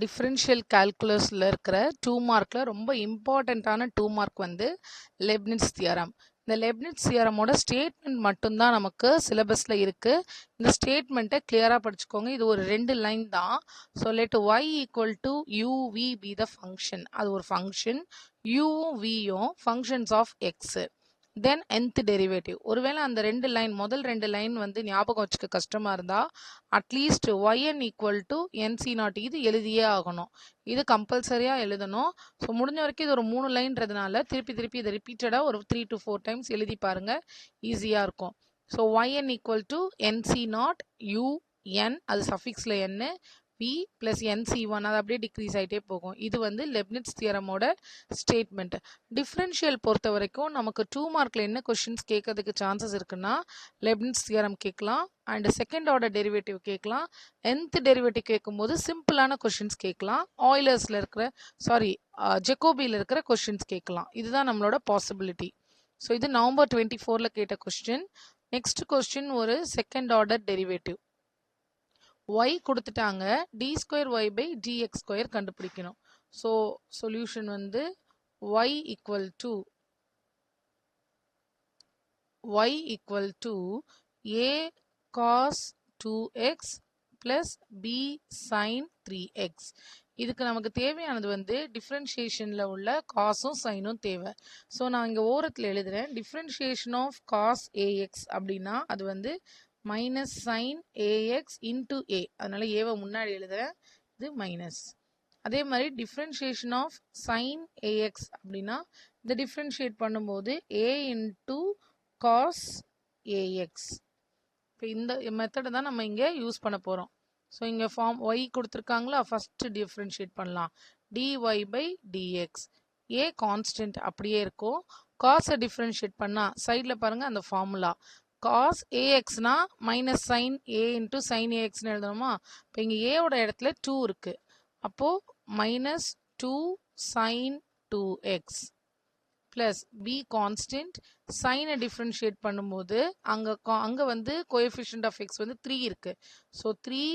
Differential கால்குலஸில் இருக்கிற 2 மார்க்கில் ரொம்ப இம்பார்ட்டண்ட்டான 2 மார்க் வந்து லெப்னிட்ஸ் தியரம். இந்த லெப்னிட்ஸ் தியரமோட ஸ்டேட்மெண்ட் மட்டும்தான் நமக்கு சிலபஸில் இருக்குது. இந்த ஸ்டேட்மெண்ட்டை கிளியராக படிச்சுக்கோங்க. இது ஒரு 2 லைன் தான். So let y equal to uv be the function. அது ஒரு ஃபங்க்ஷன். uவும் vயும் functions of x. Then nth derivative. ஒருவேளை அந்த முதல் ரெண்டு லைன் வந்து ஞாபகம் வச்சுக்க கஷ்டமா இருந்தா at least yn equal to nc0 இது எழுதியே ஆகணும். இது கம்பல்சரியா எழுதணும். ஸோ முடிஞ்ச வரைக்கும் இது ஒரு 3 லைன்றதுனால திருப்பி இதை ரிப்பீட்டடா ஒரு 3 to 4 டைம்ஸ் எழுதி பாருங்க. ஈஸியா இருக்கும். So yn equal to nc0 un அது சஃபிக்ஸ்ல n p பிளஸ் nc1 அது அப்படியே டிக்ரீஸ் ஆகிட்டே போகும். இது வந்து லெப்னிட்ஸ் தியரமோட ஸ்டேட்மெண்ட். டிஃப்ரென்ஷியல் பொறுத்த வரைக்கும் நமக்கு 2 மார்க்ல என்ன கொஸ்டின்ஸ் கேட்கறதுக்கு சான்சஸ் இருக்குன்னா லெப்னிட்ஸ் தியரம் கேட்கலாம், அண்ட் செகண்ட் ஆர்டர் டெரிவேட்டிவ் கேட்கலாம், nth டெரிவேட்டிவ் கேட்கும்போது சிம்பிளான கொஸ்டின்ஸ் கேட்கலாம், ஆயிலர்ஸ்ல இருக்கிற ஜெகோபியில் இருக்கிற கொஸ்டின்ஸ் கேட்கலாம். இதுதான் நம்மளோட பாசிபிலிட்டி. ஸோ இது நவம்பர் 24ல கேட்ட கொஸ்டின். நெக்ஸ்ட் கொஸ்டின் ஒரு செகண்ட் ஆர்டர் டெரிவேட்டிவ். y கொடுத்துட்டாங்க, d square y by dx square கண்டுபிடிக்கணும். ஸோ சொல்யூஷன் வந்து y equal to a cos 2x plus b sin 3x. இதுக்கு நமக்கு தேவையானது வந்து டிஃப்ரென்ஷியேஷனில் உள்ள காசும் சைனும் தேவை. ஸோ நான் இங்கே ஓரத்தில் எழுதுகிறேன். டிஃப்ரென்ஷியேஷன் ஆஃப் காஸ் ஏஎக்ஸ் அப்படின்னா அது வந்து மைனஸ் சைன் ஏஎக்ஸ் இன்டு ஏ. அதனால ஏவை முன்னாடி எழுதுகிறேன், இது மைனஸ். அதே மாதிரி டிஃப்ரென்ஷியேஷன் ஆஃப் சைன் ஏஎக்ஸ் அப்படின்னா இந்த டிஃப்ரென்ஷியேட் பண்ணும்போது ஏ இன்டு காஸ் ஏஎக்ஸ். இப்போ இந்த மெத்தடை தான் நம்ம இங்கே யூஸ் பண்ண போகிறோம். ஸோ இங்கே ஃபார்ம் ஒய் கொடுத்துருக்காங்களா, ஃபஸ்ட்டு டிஃப்ரென்ஷியேட் பண்ணலாம். dy by dx. A constant அப்படியே இருக்கும். காஸை டிஃப்ரென்ஷியேட் பண்ணால் சைடில் பாருங்கள் அந்த ஃபார்முலா. காஸ் ஏஎக்ஸ்னா minus sine a into sine ஏஎக்ஸ்னு எழுதணுமா. இப்போ இங்கே ஏவோட இடத்துல 2 இருக்குது. அப்போது minus 2 sine 2x plus b constant. சைனை டிஃப்ரென்ஷியேட் பண்ணும்போது அங்கே வந்து கோஎஃபிஷியன்ட் ஆஃப் எக்ஸ் வந்து 3 இருக்குது. So 3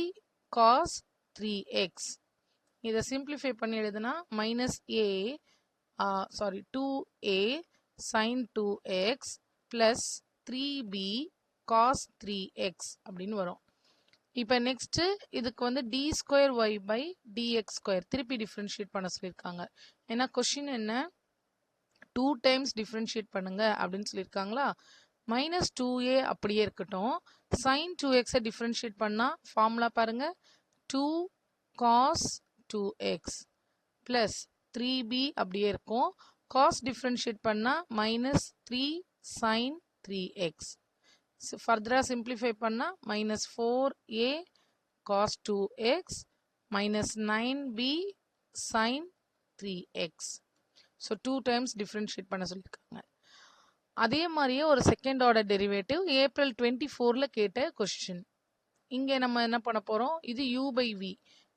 cos 3x. இதை சிம்பிளிஃபை பண்ணி எழுதுனா minus a 2a sign 2x plus 3b cos 3x அப்படின்னு வரும். இப்போ நெக்ஸ்ட்டு இதுக்கு வந்து d square y by dx square திருப்பி டிஃப்ரென்ஷியேட் பண்ண சொல்லியிருக்காங்க. ஏன்னா கொஷின் என்ன, 2 டைம்ஸ் டிஃப்ரென்ஷியேட் பண்ணுங்க அப்படின்னு சொல்லியிருக்காங்களா. மைனஸ் 2a அப்படியே இருக்கட்டும். சைன் 2xை டிஃப்ரென்ஷியேட் பண்ணால் ஃபார்முலா பாருங்க, 2 காஸ் 2x ப்ளஸ் 3b அப்படியே இருக்கும். காஸ் டிஃப்ரென்ஷியேட் பண்ணால் மைனஸ் 3 சைன் 3x. ஃபர்தராக சிம்பிளிஃபை பண்ணால் minus 4a cos 2x minus 9b sine 3x. So 2 times differentiate பண்ண சொல்லியிருக்காங்க. அதே மாதிரியே ஒரு செகண்ட் ஆர்டர் டெரிவேட்டிவ் ஏப்ரல் 24ல கேட்ட கொஸ்டின். இங்கே நம்ம என்ன பண்ண போகிறோம், இது u பை v.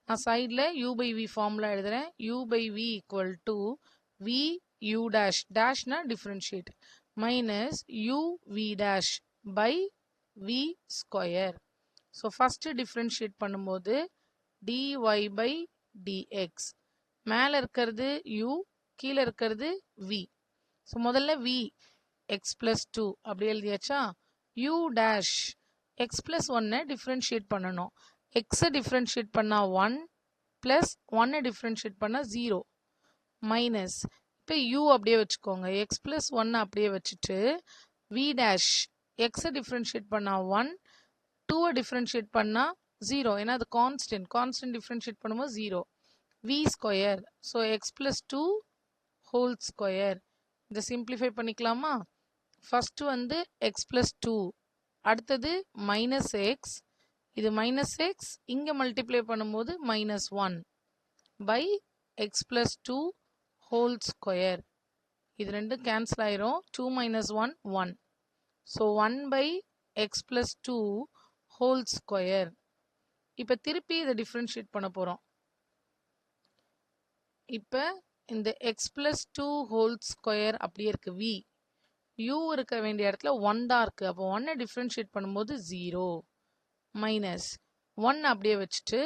நான் சைடில் u பை v ஃபார்முலா எழுதுகிறேன். u by v equal to v u dash டேஷ்னா differentiate minus u v dash by v square. So first differentiate பண்ணும்போது dy பை dx. மேலே இருக்கிறது u, கீழே இருக்கிறது v. ஸோ முதல்ல v எக்ஸ் ப்ளஸ் 2 அப்படி எழுதியாச்சா. u dash x plus 1 differentiate பண்ணணும். எக்ஸை டிஃப்ரென்ஷியேட் பண்ணால் 1 ப்ளஸ் 1 டிஃப்ரென்ஷியேட் பண்ணால் 0 மைனஸ். இப்போ u அப்படியே வச்சுக்கோங்க, எக்ஸ் ப்ளஸ் 1 அப்படியே வச்சுட்டு v டேஷ் எக்ஸை டிஃப்ரென்ஷியேட் பண்ணால் 1, 2வை டிஃப்ரென்ஷியேட் பண்ணால் 0. ஏன்னா அது கான்ஸ்டன்ட் டிஃப்ரென்ஷியேட் பண்ணும்போது 0. v square. So x plus 2 whole square. இதை சிம்பிளிஃபை பண்ணிக்கலாமா. ஃபஸ்ட்டு வந்து எக்ஸ் ப்ளஸ் 2, அடுத்தது மைனஸ் எக்ஸ், இது மைனஸ் எக்ஸ், இங்கே மல்டிப்ளை பண்ணும்போது minus 1 by x plus 2 whole square. இது ரெண்டும் கேன்சல் ஆயிரும். 2 minus 1 1. So 1 by x plus 2 whole square. இப்போ திருப்பி இதை டிஃப்ரென்ஷியேட் பண்ண போகிறோம். இப்போ இந்த எக்ஸ் ப்ளஸ் 2 ஹோல் ஸ்கொயர் அப்படியே இருக்குது. v u இருக்க வேண்டிய இடத்துல 1 தான் இருக்குது. அப்போ 1 டிஃப்ரென்ஷியேட் பண்ணும்போது 0 மைனஸ் 1 அப்படியே வச்சுட்டு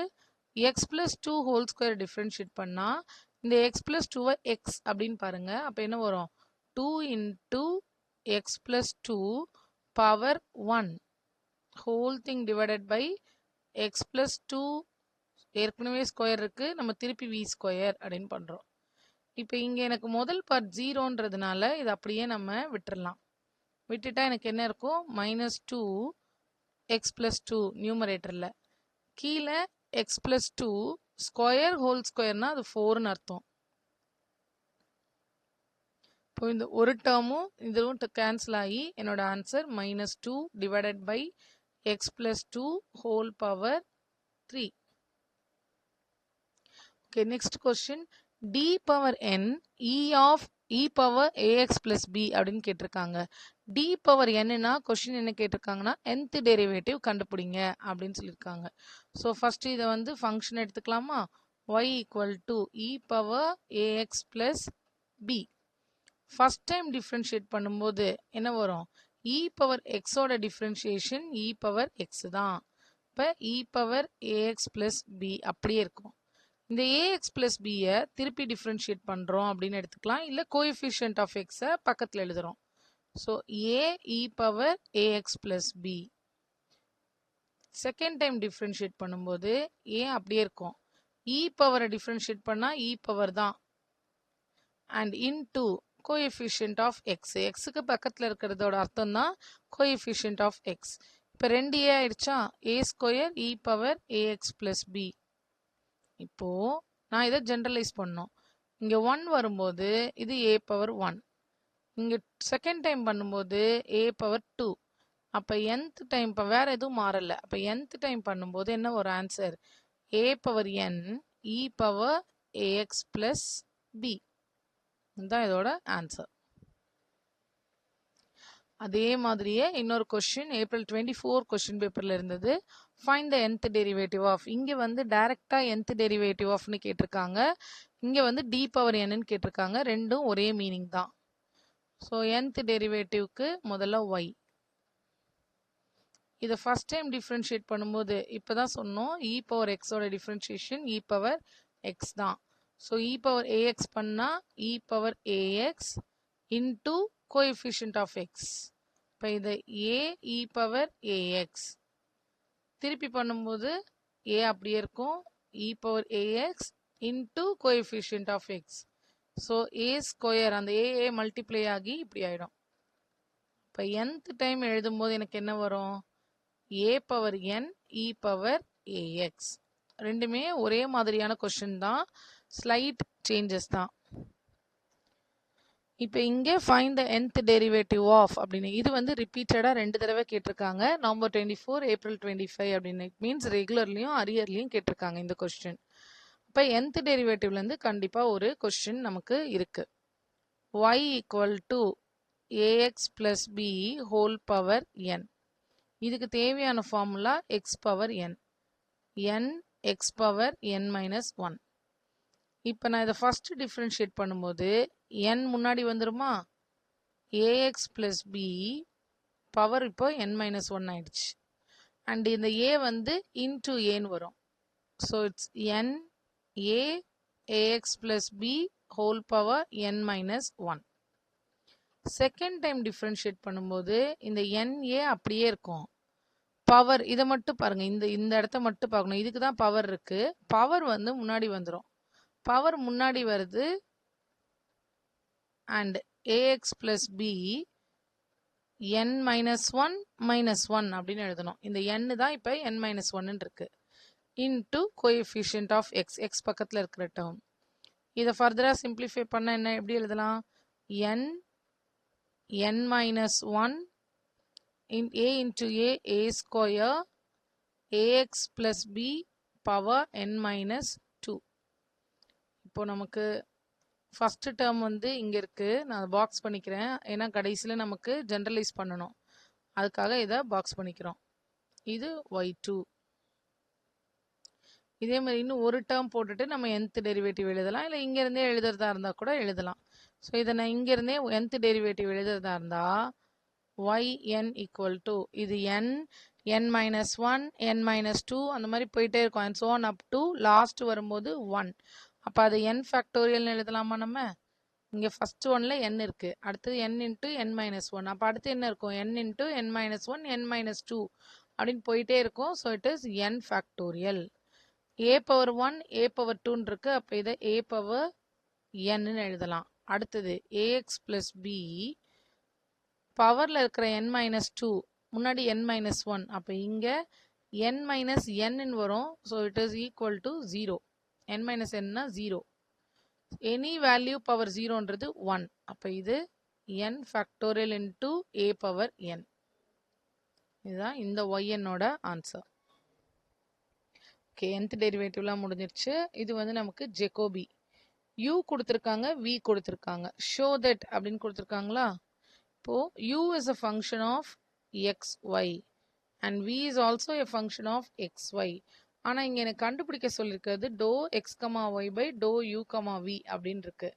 x plus two whole square differentiate பண்ணால் இந்த எக்ஸ் ப்ளஸ் டூவை எக்ஸ் அப்படின்னு பாருங்க. அப்போ என்ன வரும்? 2 into x plus two power 1 whole thing divided by x plus two ஏற்கனவே ஸ்கொயர் இருக்கு, நம்ம திருப்பி வி ஸ்கொயர் அப்படின்னு பண்ணுறோம். இப்போ இங்கே எனக்கு முதல் பார்ட் ஜீரோன்றதுனால இது அப்படியே நம்ம விட்டுறலாம். விட்டுட்டா எனக்கு என்ன இருக்கும்? Minus two x plus two நியூமரேட்டரில், கீழே x plus two square whole ஸ்கொயர்னா அது 4ன்னு அர்த்தம். இப்போ இந்த ஒரு டேர்மும் இதுவும் கேன்சல் ஆகி என்னோட answer minus two divided by x plus two whole power 3. Okay, next question. D power n e of e power ax plus b அப்படின்னு கேட்டிருக்காங்க. D power n-னா கொஸ்டின் என்ன கேட்டிருக்காங்கன்னா nth டெரிவேட்டிவ் கண்டுபிடிங்க அப்படின்னு சொல்லியிருக்காங்க. ஸோ ஃபர்ஸ்ட் இதை வந்து ஃபங்க்ஷன் எடுத்துக்கலாமா? y equal to e power ax plus b. First time differentiate பண்ணும்போது என்ன வரும்? e power x ஓட டிஃப்ரென்ஷியேஷன் e power x தான். இப்போ e power ax plus b அப்படியே இருக்கும். இந்த ax plus bயை திருப்பி டிஃப்ரென்ஷியேட் பண்ணுறோம் அப்படின்னு எடுத்துக்கலாம். இல்லை கோஎஃபிஷியன்ட் ஆஃப் எக்ஸை பக்கத்தில் எழுதுகிறோம். So a e power ax plus b. Second time differentiate பண்ணும்போது a அப்படியே இருக்கும். e பவரை டிஃப்ரென்ஷியேட் பண்ணால் e பவர் தான். And into coefficient of x, எக்ஸுக்கு பக்கத்தில் இருக்கிறதோட அர்த்தம் தான் கோஎஃபிஷியன்ட் ஆஃப் எக்ஸ். இப்போ 2a ஆயிடுச்சா? a square e power ax plus b. இப்போ நான் இதை ஜென்ரலைஸ் பண்ணோம். இங்கே 1 வரும்போது இது a பவர் 1, இங்கே செகண்ட் டைம் பண்ணும்போது a பவர் 2. அப்போ nth டைம் இப்போ வேற எதுவும் மாறல. அப்போ nth டைம் பண்ணும்போது என்ன ஒரு answer? a power n e power ax plus b. இதுதான் இதோட ஆன்சர். அதே மாதிரியே இன்னொரு கொஸ்டின் ஏப்ரல் 24 கொஸ்டின் பேப்பர்ல இருந்தது. Find the nth derivative of. இங்கே வந்து டைரக்டா nth டெரிவேட்டிவ் ஆஃப்னு கேட்டிருக்காங்க. இங்கே வந்து d பவர் n கேட்டிருக்காங்க. ரெண்டும் ஒரே மீனிங் தான். ஸோ nth டெரிவேட்டிவ்க்கு முதல்ல y. இதை ஃபர்ஸ்ட் டைம் டிஃப்ரென்ஷியேட் பண்ணும்போது இப்போதான் சொன்னோம் e பவர் எக்ஸோட டிஃப்ரென்ஷியேஷன் e பவர் எக்ஸ் தான். ஸோ e பவர் ax பண்ணா e power ax into coefficient of x. இப்போ இதை a e பவர் ax திருப்பி பண்ணும்போது a அப்படியே இருக்கும், e power ax into coefficient of x. So a square அந்த a மல்டிப்ளை ஆகி இப்படி ஆயிடும். இப்போ nth டைம் எழுதும்போது எனக்கு என்ன வரும்? a power n e power ax. ரெண்டுமே ஒரே மாதிரியான கொஸ்டின் தான், ஸ்லைட் சேஞ்சஸ் தான். இப்போ இங்கே find the nth derivative of அப்படின்னு இது வந்து ரிப்பீட்டடாக 2 தடவை கேட்டிருக்காங்க. நவம்பர் 24 ஏப்ரல் 25 அப்படின்னு. இட் மீன்ஸ் ரெகுலர்லையும் அரியர்லையும் கேட்டிருக்காங்க இந்த கொஸ்டின். இப்போ nth டெரிவேட்டிவ்லேருந்து கண்டிப்பாக ஒரு கொஸ்டின் நமக்கு இருக்கு. y equal to ax plus b whole power n. இதுக்கு தேவையான formula x power n, n x power n minus 1. இப்போ நான் இதை ஃபர்ஸ்ட் டிஃப்ரென்ஷியேட் பண்ணும்போது n முன்னாடி வந்துருமா? ax plus b பவர் இப்போ n மைனஸ் 1 ஆயிடுச்சு. அண்ட் இந்த a வந்து இன்டூ ஏன்னு வரும். So it's n a ax plus b whole power n minus 1. Second time differentiate பண்ணும்போது இந்த na அப்படியே இருக்கும். பவர் இதை மட்டும் பாருங்க, இந்த இடத்த மட்டும் பார்க்கணும். இதுக்கு தான் பவர் இருக்கு. பவர் வந்து முன்னாடி வந்துடும். பவர் முன்னாடி வருது. And ax plus b n minus 1 minus 1 அப்படின்னு எழுதணும். இந்த n தான் இப்போ n மைனஸ் 1 இருக்கு. Into coefficient of x, x பக்கத்தில் இருக்கிற டேர்ம். இதை ஃபர்தராக சிம்பிளிஃபை பண்ண என்ன எப்படி எழுதலாம்? n minus 1 in a into a square ax plus b power n minus 2. இப்போ நமக்கு ஃபர்ஸ்ட் டேர்ம் வந்து இங்கே இருக்கு, நான் பாக்ஸ் பண்ணிக்கிறேன். ஏன்னா கடைசியில் நமக்கு ஜென்ரலைஸ் பண்ணணும், அதுக்காக இதை பாக்ஸ் பண்ணிக்கிறோம். இது y2. இதே மாதிரி இன்னும் ஒரு டேர்ம் போட்டுட்டு நம்ம nth டெரிவேட்டிவ் எழுதலாம், இல்லை இங்கேருந்தே எழுதுறதா இருந்தால் கூட எழுதலாம். ஸோ இதை நான் இங்கேருந்தே nth டெரிவேட்டிவ் எழுதுறதா இருந்தால் yn ஈக்குவல் டு இது n, n minus 1 n minus 2 அந்த மாதிரி போயிட்டே இருக்கும் and so on up to last வரும்போது 1. அப்போ அது n ஃபேக்டோரியல்னு எழுதலாமா நம்ம? இங்கே ஃபர்ஸ்ட் ஒன்ல n இருக்கு, அடுத்தது n இன்ட்டு n மைனஸ் 1. அப்போ அடுத்து என்ன இருக்கும்? n into n minus 1 n minus 2 அப்படின்னு போயிட்டே இருக்கும். So it is n factorial. a power 1 a power 2 இருக்கு, அப்போ இதை a பவர் n எழுதலாம். அடுத்தது ax பிளஸ் b பவர்ல இருக்கிற n மைனஸ் 2 முன்னாடி n மைனஸ் 1, அப்போ இங்கே n மைனஸ் n வரும். So it is equal to 0. n minus என்ன 0. எனி வேல்யூ பவர் 0ன்றது 1. அப்போ இது n factorial into a power n. இதுதான் இந்த ynோட ஆன்சர். ஓகே, nth டெரிவேட்டிவ்லாம் முடிஞ்சிருச்சு. இது வந்து நமக்கு ஜெகோபி. u கொடுத்துருக்காங்க, v கொடுத்துருக்காங்க. ஷோ தட் அப்படின்னு கொடுத்துருக்காங்களா? இப்போ u is a function of xy and v is also a function of xy. ஆனால் இங்கே எனக்கு கண்டுபிடிக்க சொல்லியிருக்கிறது do x comma y by do u comma v அப்படின்னு இருக்கு.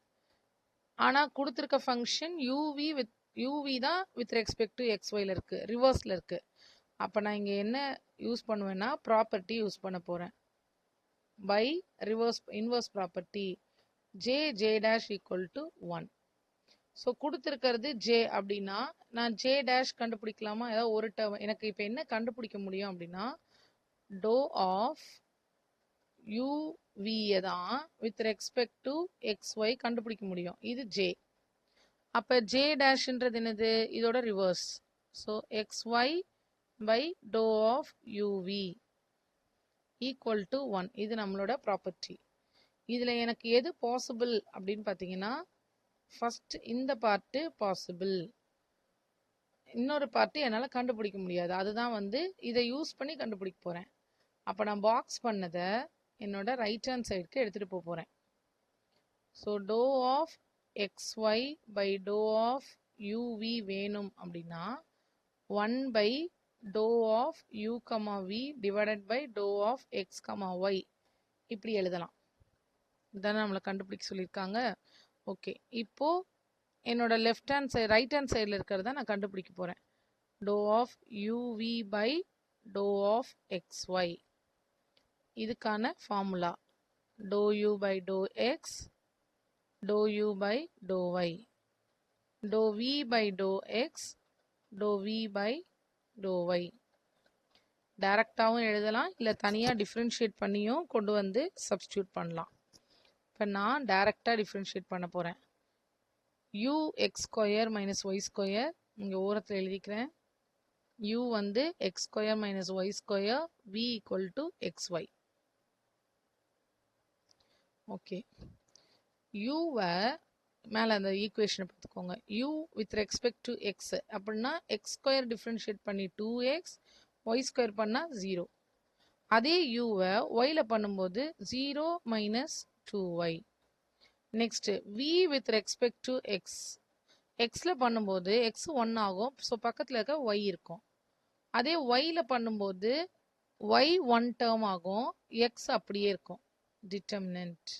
ஆனால் கொடுத்துருக்க ஃபங்க்ஷன் யூவி தான் வித் ரெஸ்பெக்ட் டு எக்ஸ்ஒயில் இருக்கு, ரிவர்ஸில் இருக்கு. அப்போ நான் இங்கே என்ன யூஸ் பண்ணுவேன்னா ப்ராப்பர்ட்டி யூஸ் பண்ண போகிறேன். By inverse property J dash equal to 1. So கொடுத்துருக்கிறது ஜே அப்படின்னா நான் ஜே டேஷ் கண்டுபிடிக்கலாமா? ஏதாவது ஒரு டேர்ம் எனக்கு இப்போ என்ன கண்டுபிடிக்க முடியும் அப்படின்னா டோ ஆஃப் யூவியை தான் வித் ரெஸ்பெக்ட் டு எக்ஸ்ஒய் கண்டுபிடிக்க முடியும். இது ஜே. அப்போ ஜே டேஷ்ன்றது என்னது? இதோட reverse. So xy by do of uv equal to 1. இது நம்மளோட ப்ராப்பர்ட்டி. இதில் எனக்கு எது பாசிபிள் அப்படின்னு பார்த்தீங்கன்னா ஃபர்ஸ்ட் இந்த பார்ட்டு பாசிபிள், இன்னொரு பார்ட்டு என்னால் கண்டுபிடிக்க முடியாது. அதுதான் வந்து இதை யூஸ் பண்ணி கண்டுபிடிக்க போகிறேன். அப்போ நான் பாக்ஸ் பண்ணதை என்னோட ரைட் ஹேண்ட் சைடுக்கு எடுத்துகிட்டு போக போகிறேன். So do of xy by do of uv வேணும் அப்படின்னா 1 by do of u comma v divided by do of x comma y இப்படி எழுதலாம். இதுதானே நம்மளை கண்டுபிடிக்க சொல்லியிருக்காங்க. ஓகே, இப்போ என்னோட left hand side right hand சைடில் இருக்கிறத நான் கண்டுபிடிக்க போகிறேன். Do of uv by do of xy. இதுக்கான formula do u by do x do u by do y do v by do x do v by do y. டைரக்டாகவும் எழுதலாம், இல்லை தனியாக டிஃப்ரென்ஷியேட் பண்ணியும் கொண்டு வந்து சப்ஸ்டியூட் பண்ணலாம். இப்போ நான் டைரக்டாக டிஃப்ரென்ஷியேட் பண்ண போகிறேன். U x square minus y square இங்கே ஓரத்தில் எழுதிக்கிறேன். யூ வந்து x square minus y square v equal to x y. Okay, யூவை மேலே அந்த ஈக்குவேஷனை பார்த்துக்கோங்க. U with respect to x அப்படின்னா எக்ஸ் ஸ்கொயர் டிஃப்ரென்ஷியேட் பண்ணி 2x, ஒய் ஸ்கொயர் பண்ணால் 0. அதே யூவை ஒயில் பண்ணும்போது 0 minus 2y. Next v with respect to X, எக்ஸில் பண்ணும்போது எக்ஸ் 1 ஆகும். ஸோ பக்கத்தில் இருக்க ஒய் இருக்கும். அதே ஒயில் பண்ணும்போது ஒய் 1 டேர்ம் ஆகும், எக்ஸ் அப்படியே இருக்கும். டிட்டர்மினன்ட்.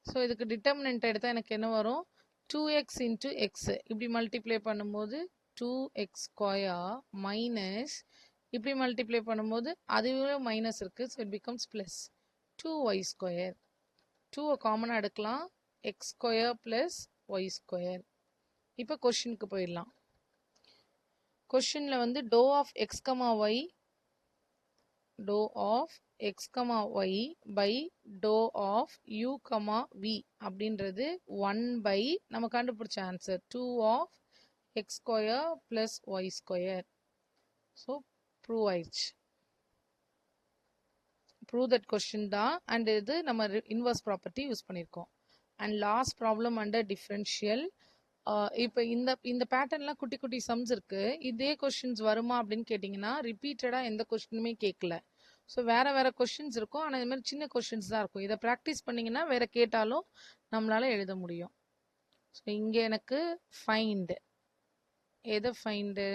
ஸோ இதுக்கு டிட்டர்மினன்ட் எடுத்தால் எனக்கு என்ன வரும்? 2x இன்ட்டு எக்ஸ் இப்படி மல்டிப்ளை பண்ணும்போது 2x ஸ்கொயர் மைனஸ் இப்படி மல்டிப்ளை பண்ணும்போது அதுவே மைனஸ் இருக்குது. So it becomes plus 2y square. 2 காமனாக எடுக்கலாம், x square plus y square. இப்போ கொஷினுக்கு போயிடலாம். கொஷினில் வந்து do of x comma y do of x comma y by do of u comma v அப்படின்றது 1 பை நம்ம கண்டுபிடிச்ச answer 2 of x square plus y square. So prove ஆயிடுச்சு. Prove that question தான். அண்ட் இது நம்ம இன்வர்ஸ் ப்ராப்பர்ட்டி யூஸ் பண்ணியிருக்கோம். And last problem under differential. இப்போ இந்த பேட்டர்ன்லாம் குட்டி குட்டி சம்ஸ் இருக்குது. இதே கொஸ்டின்ஸ் வருமா அப்படின்னு கேட்டிங்கன்னா ரிப்பீட்டடாக எந்த கொஸ்டினுமே கேட்கல. ஸோ வேறு வேறு கொஸ்டின்ஸ் இருக்கும், ஆனால் இது மாதிரி சின்ன கொஸ்டின்ஸ் தான் இருக்கும். இதை ப்ராக்டிஸ் பண்ணிங்கன்னா வேறு கேட்டாலும் நம்மளால் எழுத முடியும். ஸோ இங்கே எனக்கு ஃபைண்டு எதை find?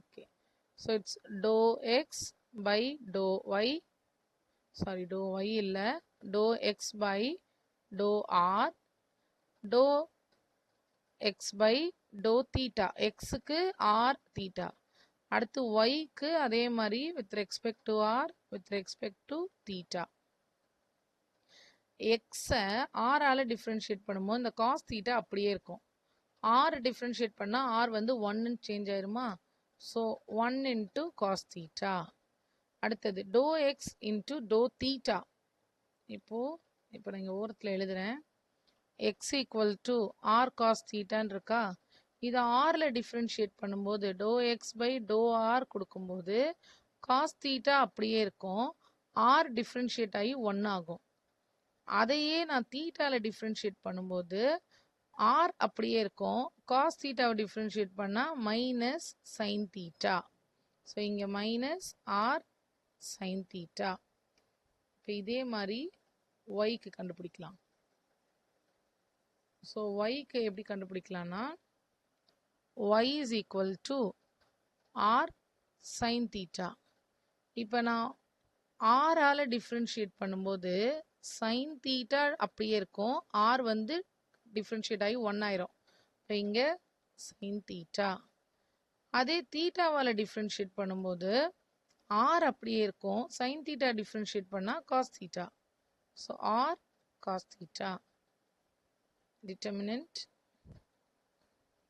Okay, so it's do x by do y, sorry do y இல்லை, do x by do r, do x by do theta எக்ஸுக்கு ஆர் தீட்டா, அடுத்து ஒய்க்கு அதே மாதிரி with respect to r with respect to theta. எக்ஸை ஆரால் differentiate பண்ணும்போது இந்த காஸ் தீட்டா அப்படியே இருக்கும். ஆர் டிஃப்ரென்ஷியேட் பண்ணால் ஆர் வந்து ஒன்னு சேஞ்ச் ஆயிருமா? So 1 into cos theta. அடுத்தது do x into do theta. இப்போ நான் இங்கே ஓரத்தில் எழுதுறேன். X equal to r cos தீட்டான்னு இருக்கா? இதை ஆரில் டிஃப்ரென்ஷியேட் பண்ணும்போது do x by do r கொடுக்கும்போது காஸ் தீட்டா அப்படியே இருக்கும். ஆர் டிஃப்ரென்ஷியேட் ஆகி 1 ஆகும். அதையே நான் தீட்டாவில் டிஃப்ரென்ஷியேட் பண்ணும்போது ஆர் அப்படியே இருக்கும். காஸ் தீட்டாவை டிஃப்ரென்ஷியேட் பண்ணால் மைனஸ் சைன் தீட்டா. ஸோ இங்கே மைனஸ் ஆர் சைன் தீட்டா. இப்போ இதே மாதிரி ஒய்க்கு கண்டுபிடிக்கலாம். ஸோ ஒய்க்கு எப்படி கண்டுபிடிக்கலாம்னா y is equal to r sine theta. இப்போ நான் ஆரால் டிஃப்ரென்ஷியேட் பண்ணும்போது சைன் தீட்டா அப்படியே இருக்கும். ஆர் வந்து டிஃப்ரென்ஷியேட் ஆகி 1 ஆயிரும். இப்போ இங்கே சைன் தீட்டா. அதே தீட்டாவால் டிஃப்ரென்ஷியேட் பண்ணும்போது ஆர் அப்படியே இருக்கும். சைன் தீட்டா டிஃப்ரென்ஷியேட் பண்ணால் cos theta. So r cos theta. Determinant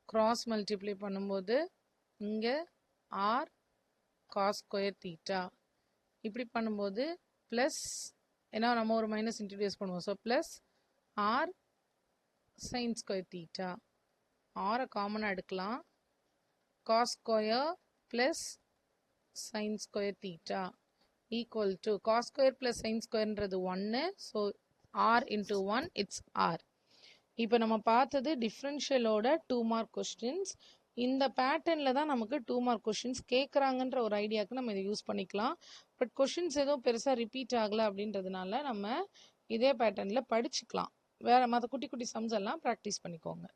cross multiply பண்ணும்போது இங்கே ஆர் காஸ் ஸ்கொயர் தீட்டா. இப்படி பண்ணும்போது ப்ளஸ், ஏன்னா நம்ம ஒரு மைனஸ் இன்ட்ரடியூஸ் பண்ணுவோம். So plus r sine square theta. ஆரை காமனாக எடுக்கலாம். Cos square plus sine square theta equal to cos square plus sine ஸ்கொயர்ன்றது 1. So r into 1 it's r. இப்போ நம்ம பார்த்தது டிஃப்ரென்ஷியலோட 2 மார்க் கொஸ்டின்ஸ். இந்த பேட்டர்னில் தான் நமக்கு 2 மார்க் கொஷின்ஸ் கேட்குறாங்கன்ற ஒரு ஐடியாவுக்கு நம்ம இதை யூஸ் பண்ணிக்கலாம். பட் கொஷின்ஸ் எதுவும் பெருசாக ரிப்பீட் ஆகலை அப்படின்றதுனால நம்ம இதே பேட்டர்னில் படிச்சுக்கலாம். வேறு மற்ற குட்டி குட்டி சம்ஸ் எல்லாம் ப்ராக்டிஸ் பண்ணிக்கோங்க.